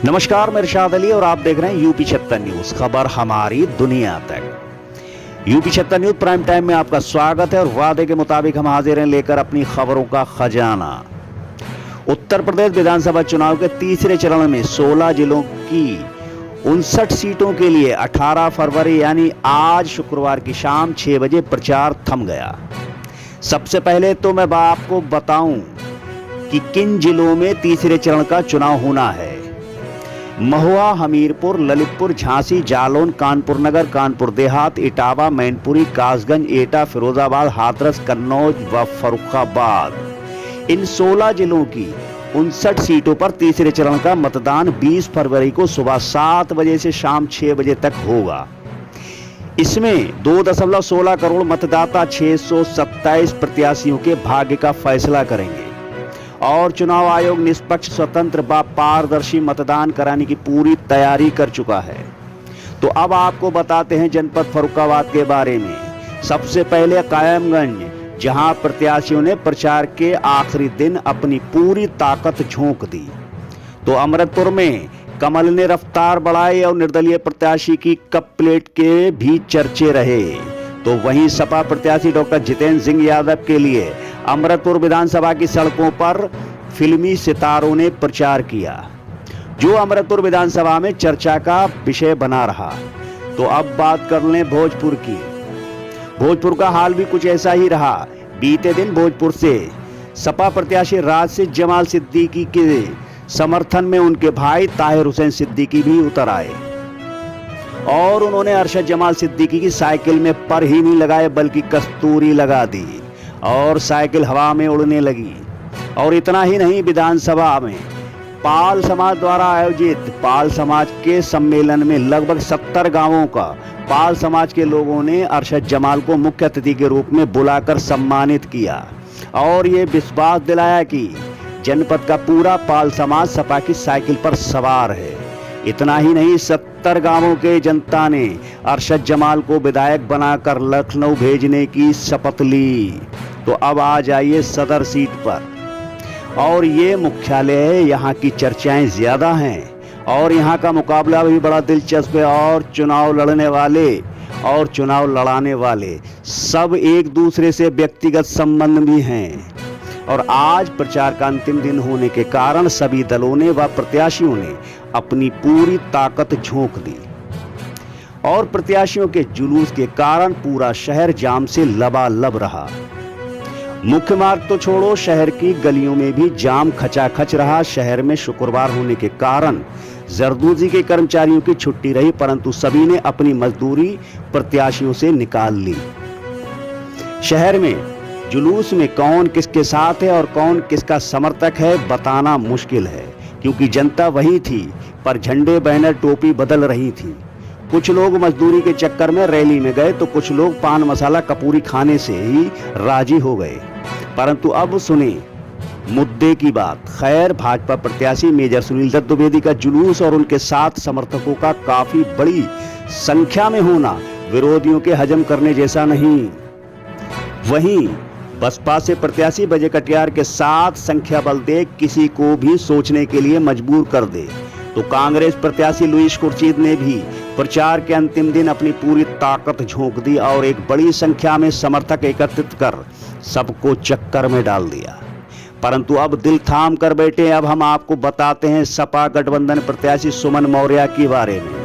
नमस्कार, मैं इरशाद अली और आप देख रहे हैं यूपी 76 न्यूज, खबर हमारी दुनिया तक। यूपी 76 न्यूज प्राइम टाइम में आपका स्वागत है और वादे के मुताबिक हम हाजिर हैं लेकर अपनी खबरों का खजाना। उत्तर प्रदेश विधानसभा चुनाव के तीसरे चरण में 16 जिलों की 59 सीटों के लिए 18 फरवरी यानी आज शुक्रवार की शाम 6 बजे प्रचार थम गया। सबसे पहले तो मैं आपको बताऊं कि किन जिलों में तीसरे चरण का चुनाव होना है। महुआ, हमीरपुर, ललितपुर, झांसी, जालौन, कानपुर नगर, कानपुर देहात, इटावा, मैनपुरी, कासगंज, एटा, फिरोजाबाद, हाथरस, कन्नौज व फर्रुखाबाद। इन 16 जिलों की 59 सीटों पर तीसरे चरण का मतदान 20 फरवरी को सुबह 7 बजे से शाम 6 बजे तक होगा। इसमें 2.16 करोड़ मतदाता 627 प्रत्याशियों के भाग्य का फैसला करेंगे और चुनाव आयोग निष्पक्ष, स्वतंत्र व पारदर्शी मतदान कराने की पूरी तैयारी कर चुका है। तो अब आपको बताते हैं जनपद फर्रुखाबाद के बारे में। सबसे पहले कायमगंज, जहां प्रत्याशियों ने प्रचार के आखिरी दिन अपनी पूरी ताकत झोंक दी। तो अमृतपुर में कमल ने रफ्तार बढ़ाई और निर्दलीय प्रत्याशी की कप प्लेट के भी चर्चे रहे। तो वहीं सपा प्रत्याशी डॉक्टर जितेंद्र सिंह यादव के लिए अमृतपुर विधानसभा की सड़कों पर फिल्मी सितारों ने प्रचार किया, जो अमृतपुर विधानसभा में चर्चा का विषय बना रहा। तो अब बात कर लें भोजपुर की। भोजपुर का हाल भी कुछ ऐसा ही रहा। बीते दिन भोजपुर से सपा प्रत्याशी राशिद जमाल सिद्दीकी के समर्थन में उनके भाई ताहिर हुसैन सिद्दीकी भी उतर आए और उन्होंने अरशद जमाल सिद्दीकी की साइकिल में पर ही नहीं लगाए बल्कि कस्तूरी लगा दी और साइकिल हवा में उड़ने लगी। और इतना ही नहीं, विधानसभा में पाल समाज द्वारा आयोजित पाल समाज के सम्मेलन में लगभग 70 गांवों का पाल समाज के लोगों ने अरशद जमाल को मुख्य अतिथि के रूप में बुलाकर सम्मानित किया और ये विश्वास दिलाया कि जनपद का पूरा पाल समाज सपा की साइकिल पर सवार है। इतना ही नहीं, 70 गांवों के जनता ने अरशद जमाल को विधायक बनाकर लखनऊ भेजने की शपथ ली। तो अब आ जाइए सदर सीट पर, और ये मुख्यालय है। यहाँ की चर्चाएं ज्यादा हैं और यहाँ का मुकाबला भी बड़ा दिलचस्प है और चुनाव लड़ने वाले और चुनाव लड़ाने वाले सब एक दूसरे से व्यक्तिगत संबंध भी हैं। और आज प्रचार का अंतिम दिन होने के कारण सभी दलों ने व प्रत्याशियों ने अपनी पूरी ताकत झोंक दी और प्रत्याशियों के जुलूस के कारण पूरा शहर जाम से लबालब रहा। मुख्य मार्ग तो छोड़ो, शहर की गलियों में भी जाम खचाखच रहा। शहर में शुक्रवार होने के कारण जरदोजी के कर्मचारियों की छुट्टी रही, परंतु सभी ने अपनी मजदूरी प्रत्याशियों से निकाल ली। शहर में जुलूस में कौन किसके साथ है और कौन किसका समर्थक है बताना मुश्किल है, क्योंकि जनता वही थी पर झंडे, बैनर, टोपी बदल रही थी। कुछ लोग मजदूरी के चक्कर में रैली में गए तो कुछ लोग पान मसाला कपूरी खाने से ही राजी हो गए। परंतु अब सुने मुद्दे की बात। खैर, भाजपा प्रत्याशी मेजर सुनील दत्त द्विवेदी का जुलूस और उनके साथ समर्थकों का काफी बड़ी संख्या में होना विरोधियों के हजम करने जैसा नहीं। वहीं बसपा से प्रत्याशी बजय कटियार के साथ संख्या बल देख किसी को भी सोचने के लिए मजबूर कर दे। तो कांग्रेस प्रत्याशी लुईस खुर्शीद ने भी प्रचार के अंतिम दिन अपनी पूरी ताकत झोंक दी और एक बड़ी संख्या में समर्थक एकत्रित कर सबको चक्कर में डाल दिया। परंतु अब दिल थाम कर बैठे। अब हम आपको बताते हैं सपा गठबंधन प्रत्याशी सुमन मौर्य के बारे में।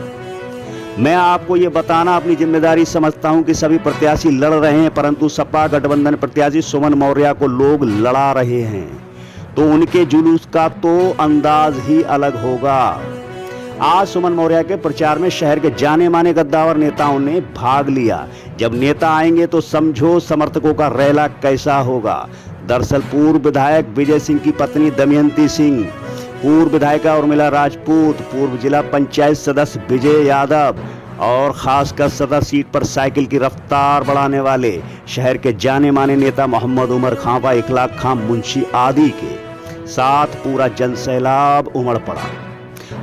मैं आपको ये बताना अपनी जिम्मेदारी समझता हूं कि सभी प्रत्याशी लड़ रहे हैं, परंतु सपा गठबंधन प्रत्याशी सुमन मौर्य को लोग लड़ा रहे हैं, तो उनके जुलूस का तो अंदाज ही अलग होगा। आज सुमन मौर्य के प्रचार में शहर के जाने माने गद्दावर नेताओं ने भाग लिया। जब नेता आएंगे तो समझो समर्थकों का रैला कैसा होगा। दरअसल पूर्व विधायक विजय सिंह की पत्नी दमयंती सिंह, पूर्व विधायिका उर्मिला राजपूत, पूर्व जिला पंचायत सदस्य विजय यादव और खासकर सदर सीट पर साइकिल की रफ्तार बढ़ाने वाले शहर के जाने माने नेता मोहम्मद उमर खां व इखलाक खां मुंशी आदि के साथ पूरा जनसैलाब उमड़ पड़ा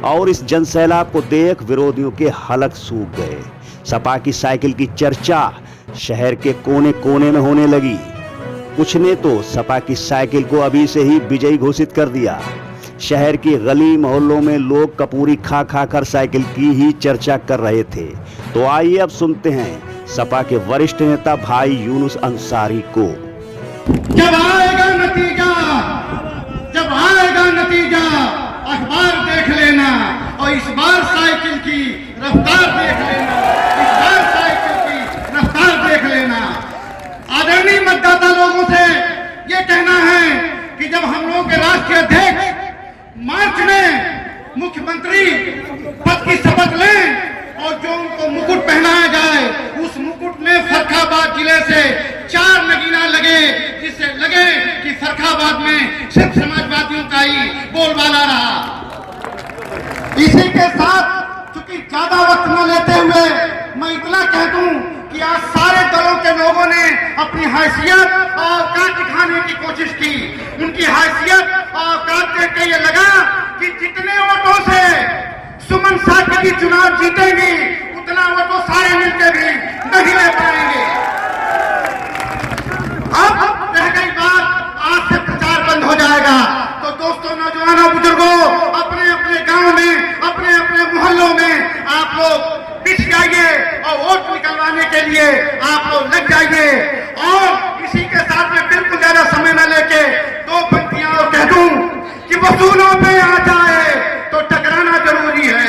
और इस जनसैलाब को देख विरोधियों के हलक सूख गए। सपा की साइकिल की चर्चा शहर के कोने कोने में होने लगी। कुछ ने तो सपा की साइकिल को अभी से ही विजयी घोषित कर दिया। शहर की गली मोहल्लों में लोग कपूरी खा खा कर साइकिल की ही चर्चा कर रहे थे। तो आइए अब सुनते हैं सपा के वरिष्ठ नेता भाई यूनुस अंसारी को। जब आएगा नतीजा अखबार देख लेना, और इस बार साइकिल की रफ्तार देख लेना, इस बार साइकिल की रफ्तार देख लेना। आदरणीय मतदाता लोगों से ये कहना है कि जब हम लोगों के राष्ट्रीय अध्यक्ष मार्च में मुख्यमंत्री पद की शपथ लें और जो उनको मुकुट पहनाया जाए, उस मुकुट में फर्रुखाबाद जिले से 4 नगीना लगे, जिससे लगे कि फर्रुखाबाद में सिर्फ समाजवादियों का ही बोलबाला रहा। इसी के साथ चूंकि ज्यादा वक्त न लेते हुए मैं इतना कह दूं कि आज सारे दलों के लोगों ने अपनी हैसियत और औकात दिखाने की कोशिश की। उनकी हैसियत और औकात देख के ये लगा कि जितने वोटों से सुमन साथी की चुनाव जीतेंगी, उतना वोटों सारे मिलकर भी नहीं ले पाएंगे। अब रह गई बात, आज से प्रचार बंद हो जाएगा। तो दोस्तों, नौजवानों, बुजुर्गों, अपने अपने गांव में, अपने अपने मोहल्लों में आप लोग पिछ जाइए और वोट निकलवाने के लिए आप लोग लग जाइए। और इसी के साथ में बिल्कुल ज्यादा समय न लेके 2 पंक्तियां और कह दूं कि वसूलों पे आ जाए तो टकराना जरूरी है,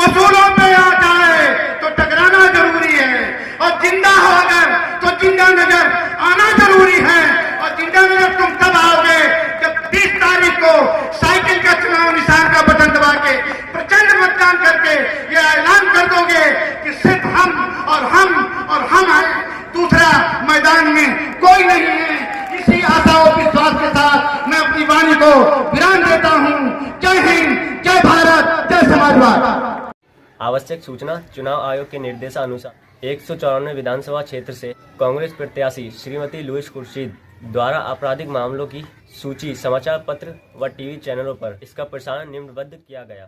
वसूलों पे आ जाए तो टकराना जरूरी है, और जिंदा हो अगर तो जिंदा नजर आना जरूरी है। और जिंदा नजर तुम तब आओगे जब 20 तारीख को साइकिल का चुनाव निशान का बटन दबा के प्रचंड मतदान करके ये ऐलान कर दोगे कि सिर्फ हम और हम और हम हैं, दूसरा मैदान में कोई नहीं है। इसी आशा और विश्वास के साथ मैं अपनी वाणी को विराम देता हूं। जय हिंद, जय भारत, जय समाजवाद। आवश्यक सूचना। चुनाव आयोग के निर्देशानुसार 194 विधानसभा क्षेत्र से कांग्रेस प्रत्याशी श्रीमती लुईस खुर्शीद द्वारा आपराधिक मामलों की सूची समाचार पत्र व टीवी चैनलों पर इसका प्रसारण निम्नबद्ध किया गया।